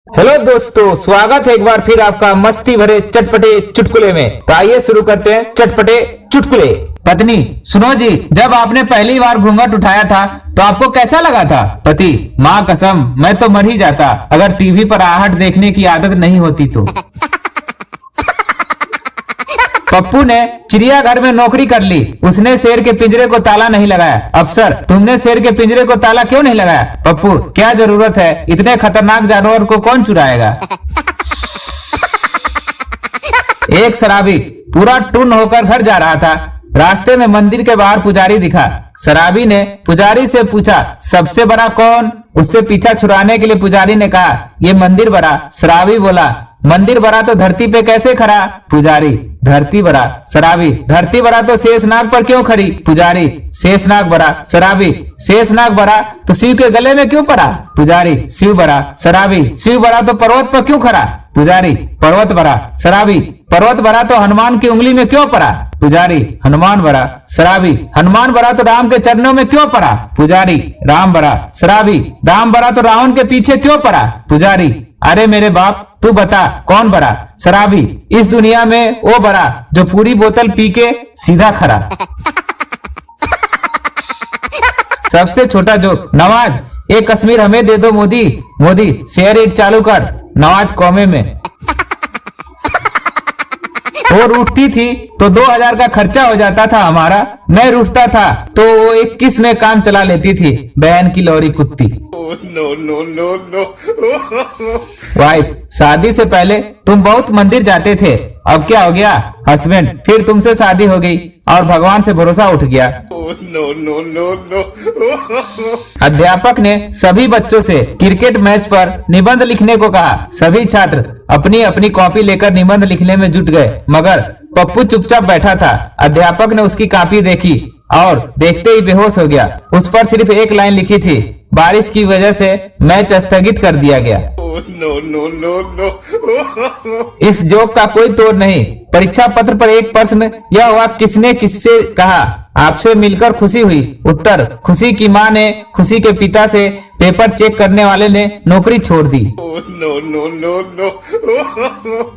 Hello दोस्तों, स्वागत है एक बार फिर आपका मस्ती भरे चटपटे चुटकुले में। तो आइए शुरू करते हैं चटपटे चुटकुले। पत्नी, सुनो जी, जब आपने पहली बार घूंघट उठाया था तो आपको कैसा लगा था? पति, माँ कसम मैं तो मर ही जाता अगर टीवी पर आहट देखने की आदत नहीं होती तो। पप्पू ने चिड़ियाघर में नौकरी कर ली। उसने शेर के पिंजरे को ताला नहीं लगाया। अफसर, तुमने शेर के पिंजरे को ताला क्यों नहीं लगाया? पप्पू, क्या जरूरत है, इतने खतरनाक जानवर को कौन चुराएगा? एक शराबी पूरा टुन होकर घर जा रहा था। रास्ते में मंदिर के बाहर पुजारी दिखा। शराबी ने पुजारी से पूछा, सबसे बड़ा कौन? उससे पीछा छुड़ाने के लिए पुजारी ने कहा, ये मंदिर बड़ा। शराबी बोला, मंदिर बड़ा तो धरती पे कैसे खड़ा? पुजारी, धरती बड़ा। शराबी, धरती बड़ा तो शेषनाग पर क्यों खड़ी? पुजारी, शेषनाग बड़ा। शराबी, शेषनाग बड़ा तो शिव के गले में क्यों पड़ा? पुजारी, शिव बड़ा। शराबी, शिव बड़ा तो पर्वत पर क्यों खड़ा? पुजारी, पर्वत बड़ा। शराबी, पर्वत बड़ा तो हनुमान की उंगली में क्यों पड़ा? पुजारी, हनुमान बड़ा। शराबी, हनुमान बड़ा तो राम के चरणों में क्यों पड़ा? पुजारी, राम बड़ा। शराबी, राम बड़ा तो रावण के पीछे क्यों पड़ा? पुजारी, अरे मेरे बाप, तू बता कौन बड़ा? शराबी, इस दुनिया में वो बड़ा जो पूरी बोतल पी के सीधा खड़ा। सबसे छोटा जोक। नवाज, एक कश्मीर हमें दे दो मोदी। मोदी, शेयर इट चालू कर। नवाज कौमे में। वो रूठती थी तो 2000 का खर्चा हो जाता था हमारा। मैं रूठता था तो वो 21 में काम चला लेती थी। बहन की लौरी कुत्ती। No no no no. Wife, शादी से पहले तुम बहुत मंदिर जाते थे, अब क्या हो गया? हस्बैंड, फिर तुमसे शादी हो गई और भगवान से भरोसा उठ गया। No no no no. अध्यापक ने सभी बच्चों से क्रिकेट मैच पर निबंध लिखने को कहा। सभी छात्र अपनी अपनी कॉपी लेकर निबंध लिखने में जुट गए, मगर पप्पू चुपचाप बैठा था। अध्यापक ने उसकी कॉपी देखी और देखते ही बेहोश हो गया। उस पर सिर्फ एक लाइन लिखी थी, बारिश की वजह से मैच स्थगित कर दिया गया। No no no no. इस जोक का कोई तोड़ नहीं। परीक्षा पत्र पर एक प्रश्न, यह हुआ किसने किससे कहा? आपसे मिलकर खुशी हुई। उत्तर, खुशी की माँ ने खुशी के पिता से। पेपर चेक करने वाले ने नौकरी छोड़ दी। No no no no.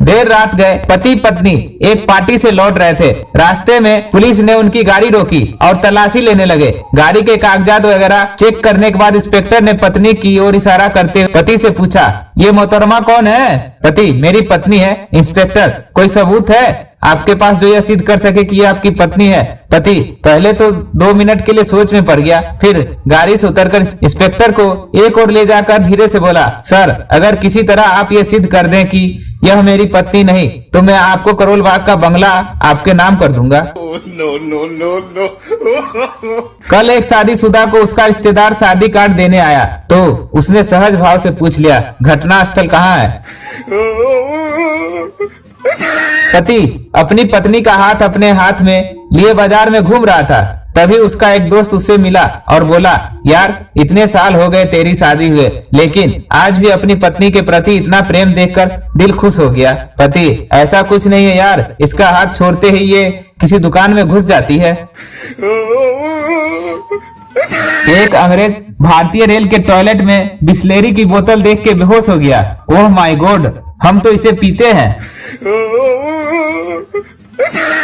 देर रात गए पति पत्नी एक पार्टी से लौट रहे थे। रास्ते में पुलिस ने उनकी गाड़ी रोकी और तलाशी लेने लगे। गाड़ी के कागजात वगैरह चेक करने के बाद इंस्पेक्टर ने पत्नी की ओर इशारा करते हुए पति से पूछा, ये मोहतरमा कौन है? पति, मेरी पत्नी है। इंस्पेक्टर, कोई सबूत है आपके पास जो यह सिद्ध कर सके कि ये आपकी पत्नी है? पति, पहले तो 2 मिनट के लिए सोच में पड़ गया, फिर गाड़ी से उतरकर इंस्पेक्टर को एक और ले जाकर धीरे से बोला, सर, अगर किसी तरह आप ये सिद्ध कर दें कि यह मेरी पत्नी नहीं तो मैं आपको करोल बाग का बंगला आपके नाम कर दूंगा। No no no no. कल एक शादीशुदा को उसका रिश्तेदार शादी कार्ड देने आया तो उसने सहज भाव से पूछ लिया, घटना स्थल कहाँ है? पति अपनी पत्नी का हाथ अपने हाथ में लिए बाजार में घूम रहा था। तभी उसका एक दोस्त उससे मिला और बोला, यार, इतने साल हो गए तेरी शादी हुए, लेकिन आज भी अपनी पत्नी के प्रति इतना प्रेम देखकर दिल खुश हो गया। पति, ऐसा कुछ नहीं है यार, इसका हाथ छोड़ते ही ये किसी दुकान में घुस जाती है। एक अंग्रेज भारतीय रेल के टॉयलेट में बिस्लेरी की बोतल देख के बेहोश हो गया। ओह माय गॉड, हम तो इसे पीते हैं।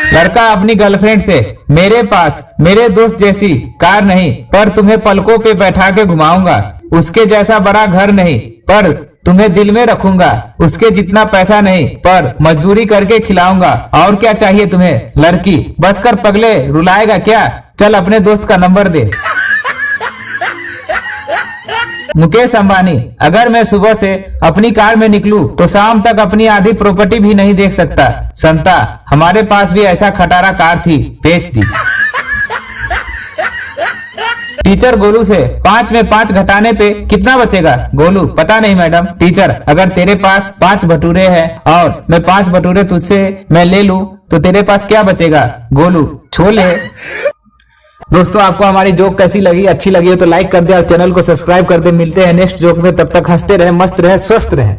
लड़का अपनी गर्लफ्रेंड से, मेरे पास मेरे दोस्त जैसी कार नहीं पर तुम्हें पलकों पे बैठा के घुमाऊंगा। उसके जैसा बड़ा घर नहीं पर तुम्हें दिल में रखूंगा। उसके जितना पैसा नहीं पर मजदूरी करके खिलाऊंगा। और क्या चाहिए तुम्हें? लड़की, बस कर पगले, रुलाएगा क्या? चल अपने दोस्त का नंबर दे। मुकेश अंबानी, अगर मैं सुबह से अपनी कार में निकलूं तो शाम तक अपनी आधी प्रॉपर्टी भी नहीं देख सकता। संता, हमारे पास भी ऐसा खटारा कार थी, बेच दी। टीचर गोलू से, 5 में 5 घटाने पे कितना बचेगा? गोलू, पता नहीं मैडम। टीचर, अगर तेरे पास 5 भटूरे हैं और मैं 5 भटूरे तुझसे मैं ले लूं तो तेरे पास क्या बचेगा? गोलू, छोले। दोस्तों, आपको हमारी जोक कैसी लगी? अच्छी लगी हो तो लाइक कर दे और चैनल को सब्सक्राइब कर दे। मिलते हैं नेक्स्ट जोक में, तब तक हंसते रहे, मस्त रहे, स्वस्थ रहे।